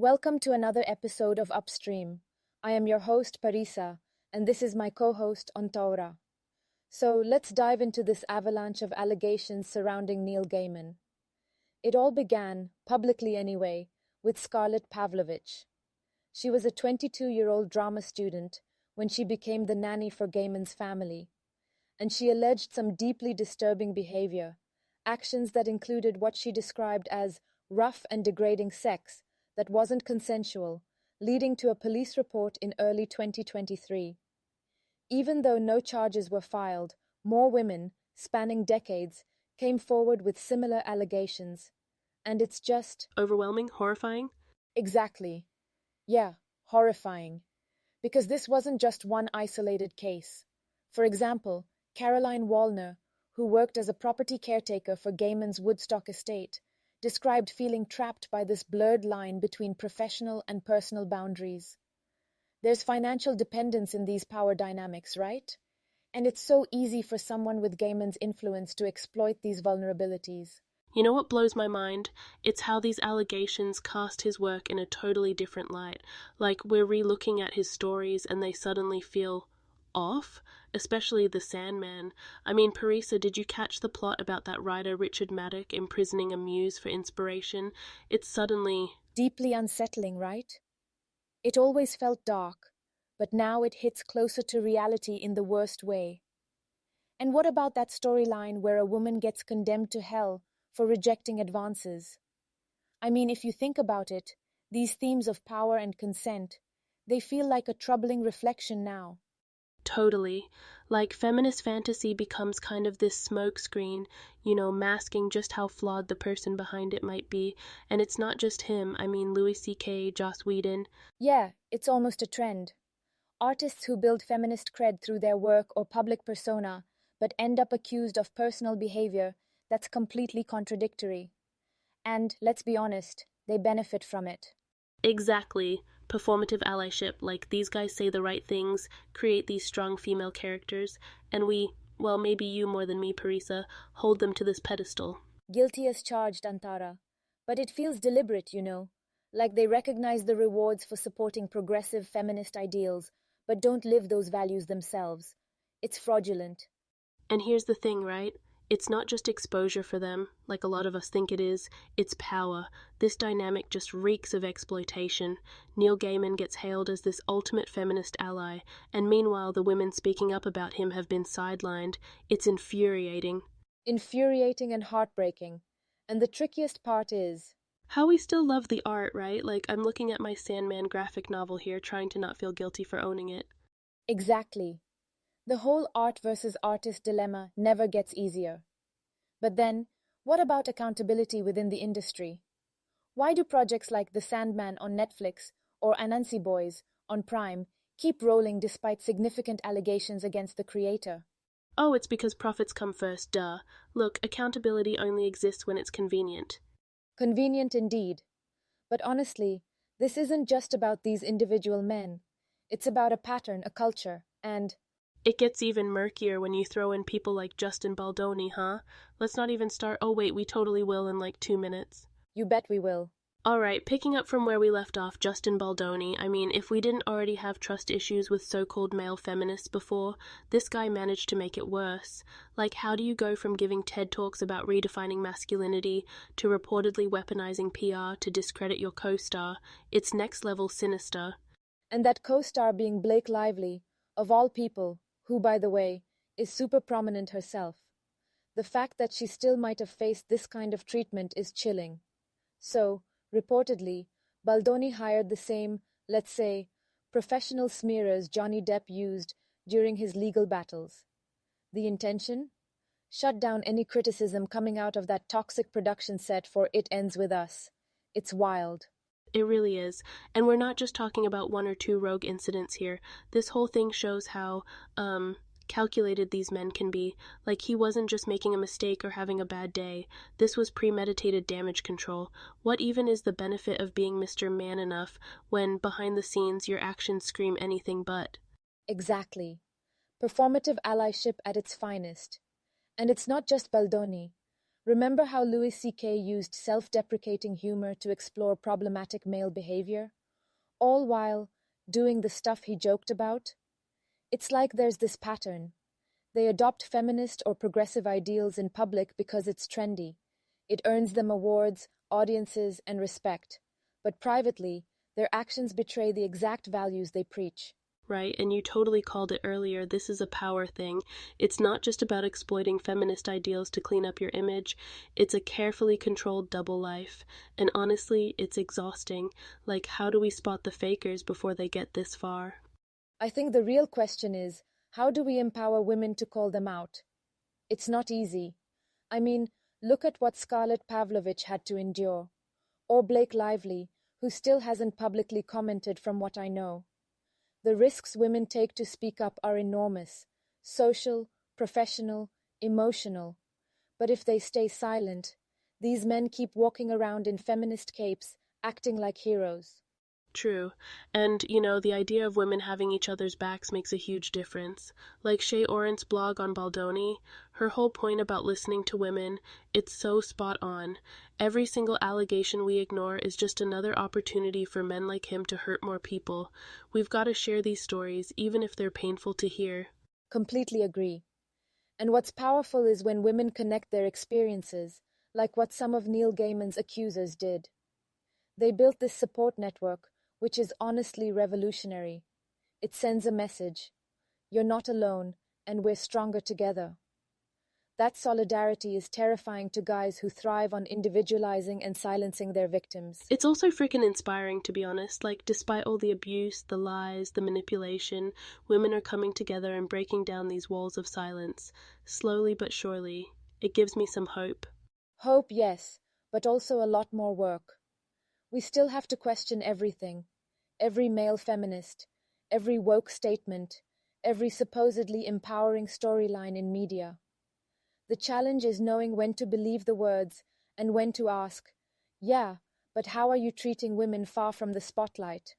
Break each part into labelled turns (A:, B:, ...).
A: Welcome to another episode of UpStream. I am your host, Parisa, and this is my co-host, Ontaura. So let's dive into this avalanche of allegations surrounding Neil Gaiman. It all began, publicly anyway, with Scarlett Pavlovich. She was a 22-year-old drama student when she became the nanny for Gaiman's family, and she alleged some deeply disturbing behavior, actions that included what she described as rough and degrading sex that wasn't consensual, leading to a police report in early 2023. Even though no charges were filed, more women, spanning decades, came forward with similar allegations. And it's just
B: overwhelming, horrifying?
A: Exactly. Yeah, horrifying. Because this wasn't just one isolated case. For example, Caroline Wallner, who worked as a property caretaker for Gaiman's Woodstock estate, described feeling trapped by this blurred line between professional and personal boundaries. There's financial dependence in these power dynamics, right? And it's so easy for someone with Gaiman's influence to exploit these vulnerabilities.
B: You know what blows my mind? It's how these allegations cast his work in a totally different light. Like, we're re-looking at his stories and they suddenly feel off, especially The Sandman. I mean, Parisa, did you catch the plot about that writer Richard Maddock imprisoning a muse for inspiration? It's suddenly
A: deeply unsettling, right? It always felt dark, but now it hits closer to reality in the worst way. And what about that storyline where a woman gets condemned to hell for rejecting advances? I mean, if you think about it, these themes of power and consent, they feel like a troubling reflection now.
B: totally. Like, feminist fantasy becomes kind of this smokescreen, masking just how flawed the person behind it might be. And it's not just him. I mean, Louis C.K., Joss Whedon.
A: Yeah, it's almost a trend. Artists who build feminist cred through their work or public persona, but end up accused of personal behavior that's completely contradictory. And, let's be honest, they benefit from it.
B: Exactly. Performative allyship. Like, these guys say the right things, create these strong female characters, and we, well, maybe you more than me, Parisa, hold them to this pedestal.
A: Guilty as charged, Antara. But it feels deliberate, like they recognize the rewards for supporting progressive feminist ideals, but don't live those values themselves. It's fraudulent.
B: And here's the thing, right? It's not just exposure for them, like a lot of us think it is, it's power. This dynamic just reeks of exploitation. Neil Gaiman gets hailed as this ultimate feminist ally, and meanwhile the women speaking up about him have been sidelined. It's infuriating.
A: Infuriating and heartbreaking. And the trickiest part is
B: how we still love the art, right? Like, I'm looking at my Sandman graphic novel here, trying to not feel guilty for owning it.
A: Exactly. The whole art versus artist dilemma never gets easier. But then, what about accountability within the industry? Why do projects like The Sandman on Netflix or Anansi Boys on Prime keep rolling despite significant allegations against the creator?
B: Oh, it's because profits come first, duh. Look, accountability only exists when it's convenient.
A: Convenient indeed. But honestly, this isn't just about these individual men. It's about a pattern, a culture, and
B: it gets even murkier when you throw in people like Justin Baldoni, huh? Let's not even start. Oh wait, we totally will in like 2 minutes.
A: You bet we will.
B: Alright, picking up from where we left off, Justin Baldoni, I mean, if we didn't already have trust issues with so-called male feminists before, this guy managed to make it worse. Like, how do you go from giving TED Talks about redefining masculinity to reportedly weaponizing PR to discredit your co-star? It's next level sinister.
A: And that co-star being Blake Lively, of all people, who, by the way, is super prominent herself. The fact that she still might have faced this kind of treatment is chilling. So, reportedly, Baldoni hired the same, let's say, professional smearers Johnny Depp used during his legal battles. The intention? Shut down any criticism coming out of that toxic production set for It Ends With Us. It's wild.
B: It really is. And we're not just talking about 1 or 2 rogue incidents here. This whole thing shows how, calculated these men can be. Like, he wasn't just making a mistake or having a bad day. This was premeditated damage control. What even is the benefit of being Mr. Man Enough when, behind the scenes, your actions scream anything but?
A: Exactly. Performative allyship at its finest. And it's not just Baldoni. Remember how Louis C.K. used self-deprecating humor to explore problematic male behavior, all while doing the stuff he joked about? It's like there's this pattern. They adopt feminist or progressive ideals in public because it's trendy. It earns them awards, audiences, and respect. But privately, their actions betray the exact values they preach.
B: Right, and you totally called it earlier. This is a power thing. It's not just about exploiting feminist ideals to clean up your image, it's a carefully controlled double life. And honestly, it's exhausting. Like, how do we spot the fakers before they get this far?
A: I think the real question is, how do we empower women to call them out? It's not easy. I mean, look at what Scarlett Pavlovich had to endure. Or Blake Lively, who still hasn't publicly commented from what I know. The risks women take to speak up are enormous: social, professional, emotional. But if they stay silent, these men keep walking around in feminist capes, acting like heroes.
B: True. And, the idea of women having each other's backs makes a huge difference. Like Shay Orant's blog on Baldoni, her whole point about listening to women, it's so spot on. Every single allegation we ignore is just another opportunity for men like him to hurt more people. We've got to share these stories, even if they're painful to hear.
A: Completely agree. And what's powerful is when women connect their experiences, like what some of Neil Gaiman's accusers did. They built this support network, which is honestly revolutionary. It sends a message: you're not alone, and we're stronger together. That solidarity is terrifying to guys who thrive on individualizing and silencing their victims.
B: It's also freaking inspiring, to be honest. Like, despite all the abuse, the lies, the manipulation, women are coming together and breaking down these walls of silence. Slowly but surely. It gives me some hope.
A: Hope, yes, but also a lot more work. We still have to question everything: every male feminist, every woke statement, every supposedly empowering storyline in media. The challenge is knowing when to believe the words and when to ask, yeah, but how are you treating women far from the spotlight?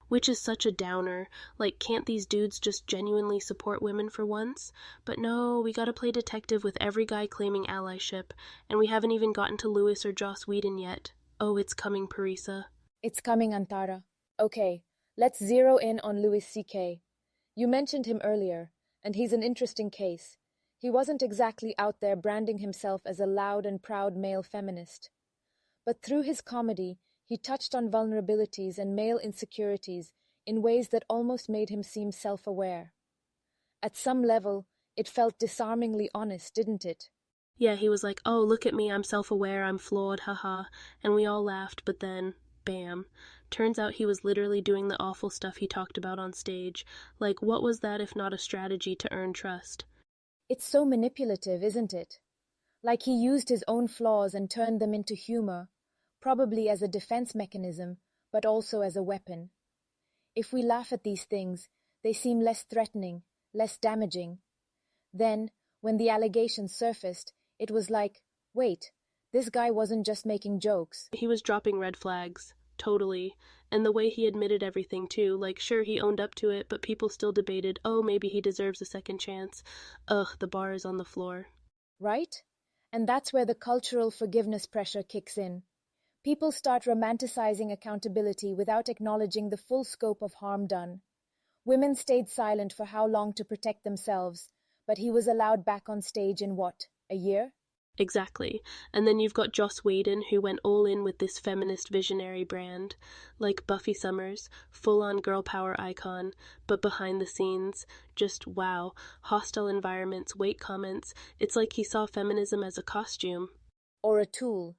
B: Which is such a downer. Like, can't these dudes just genuinely support women for once? But no, we gotta play detective with every guy claiming allyship, and we haven't even gotten to Lewis or Joss Whedon yet. Oh, it's coming, Parisa.
A: It's coming, Antara. Okay, let's zero in on Louis C.K. You mentioned him earlier, and he's an interesting case. He wasn't exactly out there branding himself as a loud and proud male feminist. But through his comedy, he touched on vulnerabilities and male insecurities in ways that almost made him seem self-aware. At some level, it felt disarmingly honest, didn't it?
B: Yeah, he was like, oh, look at me, I'm self-aware, I'm flawed, haha. And we all laughed, but then, bam. Turns out he was literally doing the awful stuff he talked about on stage. Like, what was that if not a strategy to earn trust?
A: It's so manipulative, isn't it? Like he used his own flaws and turned them into humor, probably as a defense mechanism, but also as a weapon. If we laugh at these things, they seem less threatening, less damaging. Then, when the allegations surfaced, it was like, wait, this guy wasn't just making jokes.
B: He was dropping red flags. Totally. And the way he admitted everything, too. Like, sure, he owned up to it, but people still debated, oh, maybe he deserves a second chance. Ugh, the bar is on the floor.
A: Right? And that's where the cultural forgiveness pressure kicks in. People start romanticizing accountability without acknowledging the full scope of harm done. Women stayed silent for how long to protect themselves, but he was allowed back on stage in what, a year?
B: Exactly. And then you've got Joss Whedon, who went all in with this feminist visionary brand. Like Buffy Summers, full-on girl power icon, but behind the scenes, just wow. Hostile environments, weight comments. It's like he saw feminism as a costume.
A: Or a tool.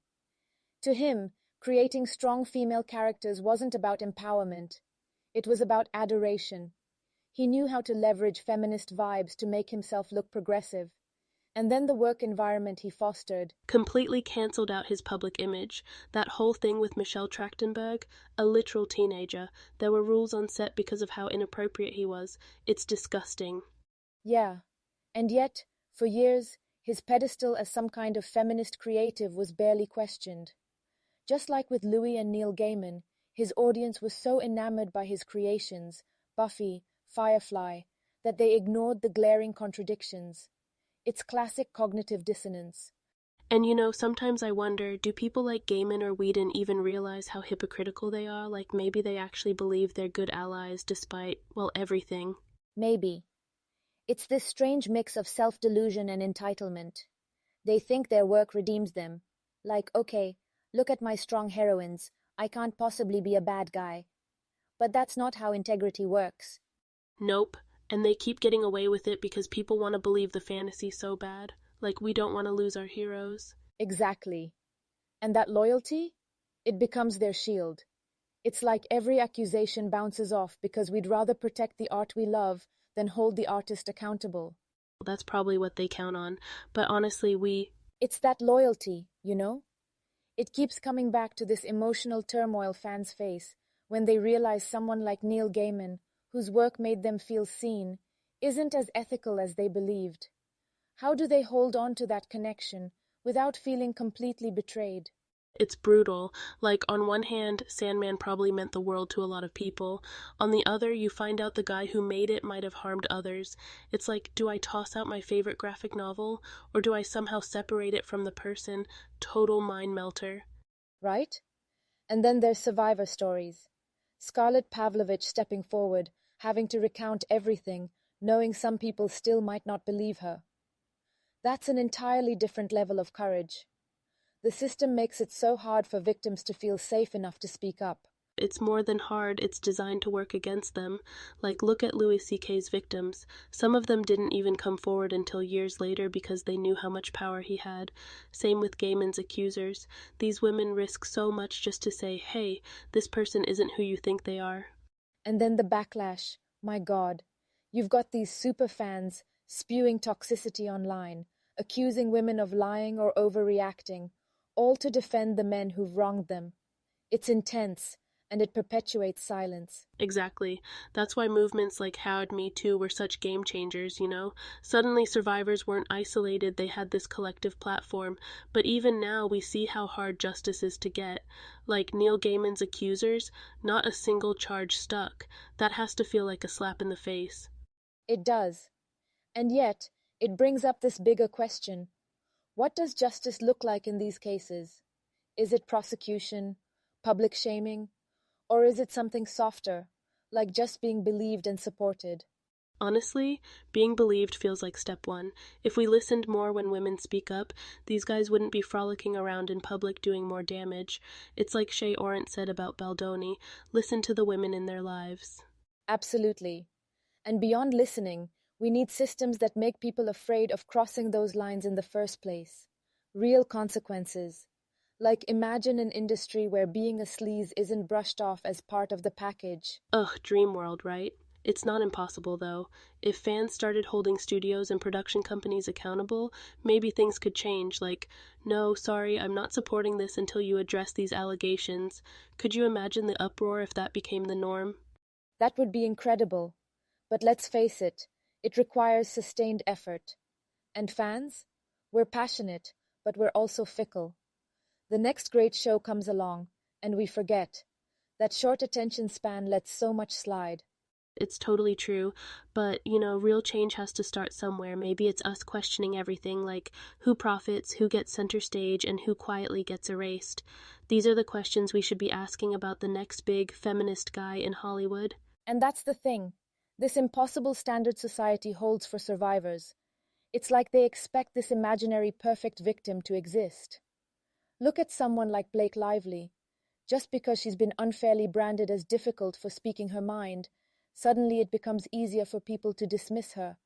A: To him, creating strong female characters wasn't about empowerment. It was about adoration. He knew how to leverage feminist vibes to make himself look progressive. And then the work environment he fostered
B: Completely cancelled out his public image. That whole thing with Michelle Trachtenberg, a literal teenager. There were rules on set because of how inappropriate he was. It's disgusting.
A: Yeah, and yet, for years, his pedestal as some kind of feminist creative was barely questioned. Just like with Louis and Neil Gaiman, his audience was so enamored by his creations, Buffy, Firefly, that they ignored the glaring contradictions. It's classic cognitive dissonance.
B: And sometimes I wonder, do people like Gaiman or Whedon even realize how hypocritical they are? Like maybe they actually believe they're good allies despite, well, everything.
A: Maybe. It's this strange mix of self-delusion and entitlement. They think their work redeems them. Like, okay, look at my strong heroines. I can't possibly be a bad guy. But that's not how integrity works.
B: Nope. And they keep getting away with it because people want to believe the fantasy so bad. Like we don't want to lose our heroes.
A: Exactly. And that loyalty? It becomes their shield. It's like every accusation bounces off because we'd rather protect the art we love than hold the artist accountable.
B: That's probably what they count on. But honestly,
A: It's that loyalty, you know? It keeps coming back to this emotional turmoil fans face when they realize someone like Neil Gaiman, whose work made them feel seen, isn't as ethical as they believed. How do they hold on to that connection without feeling completely betrayed?
B: it's brutal. Like, on one hand, Sandman probably meant the world to a lot of people. On the other, you find out the guy who made it might have harmed others. It's like, do I toss out my favorite graphic novel? Or do I somehow separate it from the person? Total mind melter.
A: Right? And then there's survivor stories. Scarlett Pavlovich stepping forward, having to recount everything, knowing some people still might not believe her. That's an entirely different level of courage. The system makes it so hard for victims to feel safe enough to speak up.
B: It's more than hard, it's designed to work against them. Like, look at Louis C.K.'s victims. Some of them didn't even come forward until years later because they knew how much power he had. Same with Gaiman's accusers. These women risk so much just to say, hey, this person isn't who you think they are.
A: And then the backlash. My God. You've got these super fans spewing toxicity online, accusing women of lying or overreacting, all to defend the men who've wronged them. It's intense, and it perpetuates silence.
B: Exactly. That's why movements like Me Too were such game changers. Suddenly survivors weren't isolated, they had this collective platform. But even now, we see how hard justice is to get. Like Neil Gaiman's accusers, not a single charge stuck. That has to feel like a slap in the face.
A: It does. And yet, it brings up this bigger question. What does justice look like in these cases? Is it prosecution, public shaming, or is it something softer, like just being believed and supported?
B: Honestly, being believed feels like step one. If we listened more when women speak up, these guys wouldn't be frolicking around in public doing more damage. It's like Shay Orant said about Baldoni, listen to the women in their lives.
A: Absolutely. And beyond listening, we need systems that make people afraid of crossing those lines in the first place. Real consequences. Like imagine an industry where being a sleaze isn't brushed off as part of the package.
B: Ugh, dream world, right? It's not impossible, though. If fans started holding studios and production companies accountable, maybe things could change, like, no, sorry, I'm not supporting this until you address these allegations. Could you imagine the uproar if that became the norm?
A: That would be incredible. But let's face it requires sustained effort. And fans? We're passionate, but we're also fickle. The next great show comes along, and we forget. That short attention span lets so much slide.
B: It's totally true, but real change has to start somewhere. Maybe it's us questioning everything, like who profits, who gets center stage, and who quietly gets erased. These are the questions we should be asking about the next big feminist guy in Hollywood.
A: And that's the thing. This impossible standard society holds for survivors. It's like they expect this imaginary perfect victim to exist. Look at someone like Blake Lively. Just because she's been unfairly branded as difficult for speaking her mind, suddenly it becomes easier for people to dismiss her,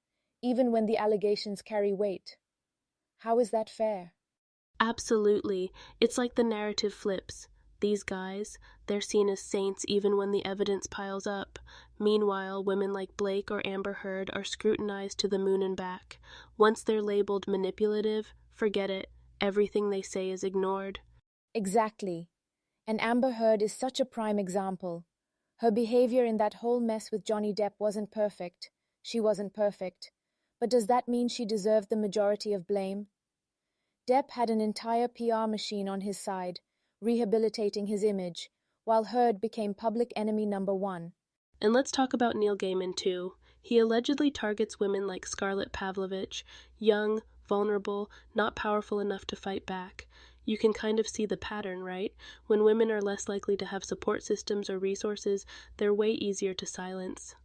A: even when the allegations carry weight. How is that fair?
B: Absolutely. It's like the narrative flips. These guys, they're seen as saints even when the evidence piles up. Meanwhile, women like Blake or Amber Heard are scrutinized to the moon and back. Once they're labeled manipulative, forget it. Everything they say is ignored.
A: Exactly. And Amber Heard is such a prime example. Her behavior in that whole mess with Johnny Depp wasn't perfect. She wasn't perfect. But does that mean she deserved the majority of blame? Depp had an entire PR machine on his side, rehabilitating his image, while Heard became public enemy number one.
B: And let's talk about Neil Gaiman too. He allegedly targets women like Scarlett Pavlovich, young, vulnerable, not powerful enough to fight back. You can kind of see the pattern, right? When women are less likely to have support systems or resources, they're way easier to silence.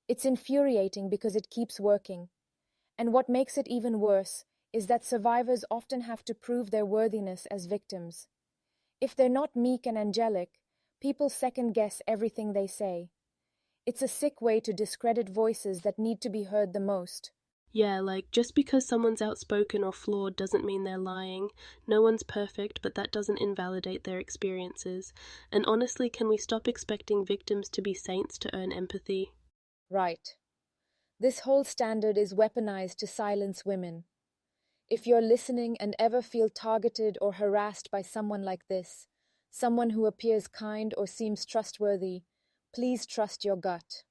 A: It's infuriating because it keeps working. And what makes it even worse is that survivors often have to prove their worthiness as victims. If they're not meek and angelic, people second-guess everything they say. It's a sick way to discredit voices that need to be heard the most.
B: Yeah, like, just because someone's outspoken or flawed doesn't mean they're lying. No one's perfect, but that doesn't invalidate their experiences. And honestly, can we stop expecting victims to be saints to earn empathy?
A: Right. This whole standard is weaponized to silence women. If you're listening and ever feel targeted or harassed by someone like this, someone who appears kind or seems trustworthy, please trust your gut.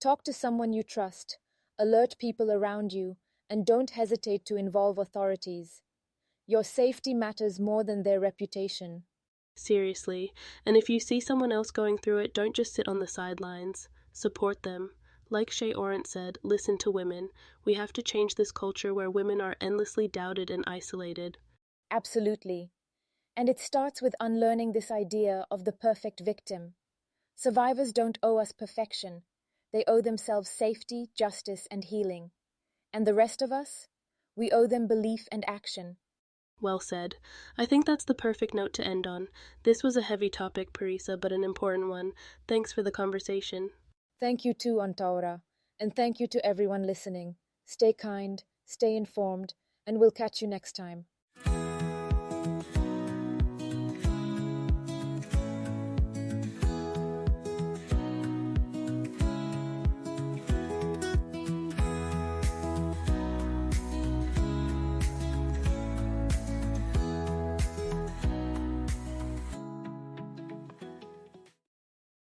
A: Talk to someone you trust, alert people around you, and don't hesitate to involve authorities. Your safety matters more than their reputation.
B: Seriously. And if you see someone else going through it, don't just sit on the sidelines. Support them. Like Shay Orant said, listen to women. We have to change this culture where women are endlessly doubted and isolated.
A: Absolutely. And it starts with unlearning this idea of the perfect victim. Survivors don't owe us perfection. They owe themselves safety, justice, and healing. And the rest of us? We owe them belief and action.
B: Well said. I think that's the perfect note to end on. This was a heavy topic, Parisa, but an important one. Thanks for the conversation.
A: Thank you too, Antaura. And thank you to everyone listening. Stay kind, stay informed, and we'll catch you next time.